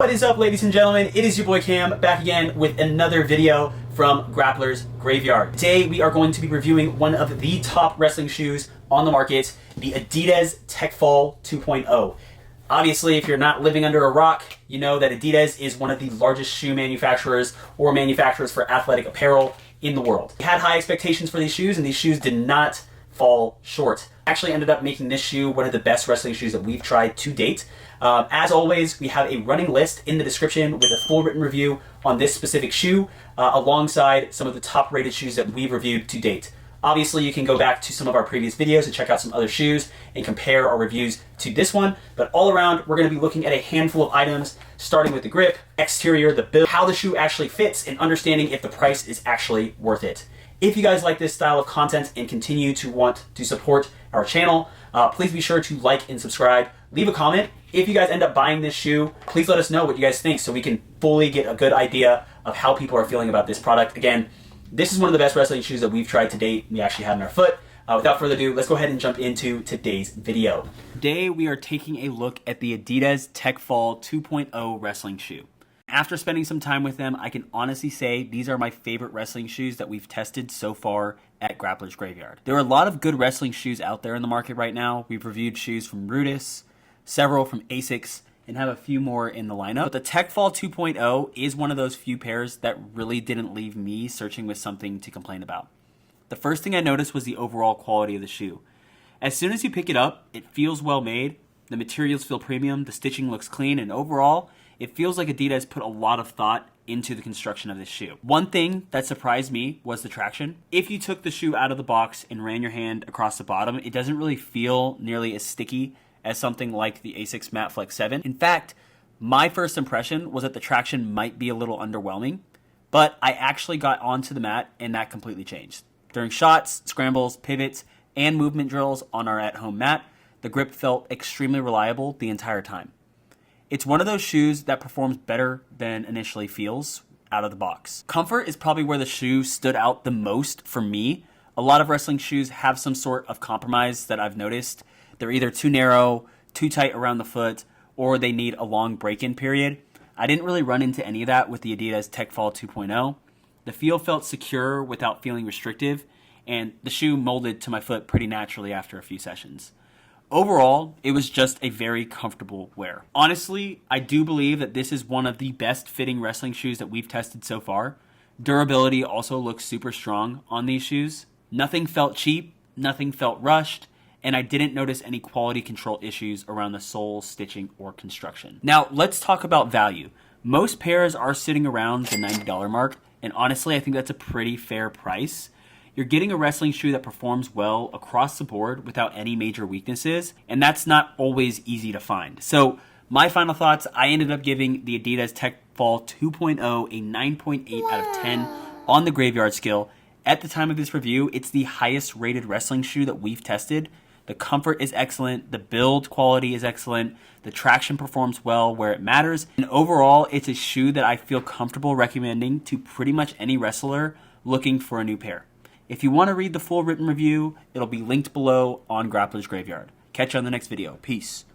What is up, ladies and gentlemen? It is your boy Cam, back again with another video from Grapplers Graveyard. Today we are going to be reviewing one of the top wrestling shoes on the market, the Adidas Tech Fall 2.0. Obviously, if you're not living under a rock, you know that Adidas is one of the largest shoe manufacturers or manufacturers for athletic apparel in the world. We had high expectations for these shoes, and these shoes did not fall short. Actually ended up making this shoe one of the best wrestling shoes that we've tried to date. As always, we have a running list in the description with a full written review on this specific shoe, alongside some of the top rated shoes that we've reviewed to date. Obviously, you can go back to some of our previous videos and check out some other shoes and compare our reviews to this one. But all around, we're going to be looking at a handful of items, starting with the grip, exterior, the build, how the shoe actually fits, and understanding if the price is actually worth it. If you guys like this style of content and continue to want to support our channel, please be sure to like and subscribe. Leave a comment. If you guys end up buying this shoe, please let us know what you guys think so we can fully get a good idea of how people are feeling about this product. Again, this is one of the best wrestling shoes that we've tried to date. We actually had in our foot. Without further ado, let's go ahead and jump into today's video. Today, we are taking a look at the Adidas Tech Fall 2.0 wrestling shoe. After spending some time with them, I can honestly say these are my favorite wrestling shoes that we've tested so far at Grapplers Graveyard. There are a lot of good wrestling shoes out there in the market right now. We've reviewed shoes from Rudis, several from Asics, and have a few more in the lineup. But the Tech Fall 2.0 is one of those few pairs that really didn't leave me searching with something to complain about. The first thing I noticed was the overall quality of the shoe. As soon as you pick it up, it feels well made, the materials feel premium, the stitching looks clean, and overall, it feels like Adidas put a lot of thought into the construction of this shoe. One thing that surprised me was the traction. If you took the shoe out of the box and ran your hand across the bottom, it doesn't really feel nearly as sticky as something like the Asics Matte Flex 7. In fact, my first impression was that the traction might be a little underwhelming, but I actually got onto the mat and that completely changed. During shots, scrambles, pivots, and movement drills on our at-home mat, the grip felt extremely reliable the entire time. It's one of those shoes that performs better than initially feels out of the box. Comfort is probably where the shoe stood out the most for me. A lot of wrestling shoes have some sort of compromise that I've noticed. They're either too narrow, too tight around the foot, or they need a long break-in period. I didn't really run into any of that with the Adidas Tech Fall 2.0. The feel felt secure without feeling restrictive, and the shoe molded to my foot pretty naturally after a few sessions. Overall, it was just a very comfortable wear. Honestly, I do believe that this is one of the best fitting wrestling shoes that we've tested so far. Durability also looks super strong on these shoes. Nothing felt cheap, nothing felt rushed, and I didn't notice any quality control issues around the sole, stitching, or construction. Now, let's talk about value. Most pairs are sitting around the $90 mark, and honestly, I think that's a pretty fair price. You're getting a wrestling shoe that performs well across the board without any major weaknesses, and that's not always easy to find. So my final thoughts, I ended up giving the Adidas Tech Fall 2.0 a 9.8 out of 10 on the Graveyard scale. At the time of this review, it's the highest rated wrestling shoe that we've tested. The comfort is excellent, the build quality is excellent, the traction performs well where it matters, and overall, it's a shoe that I feel comfortable recommending to pretty much any wrestler looking for a new pair. If you want to read the full written review, it'll be linked below on Grapplers Graveyard. Catch you on the next video. Peace.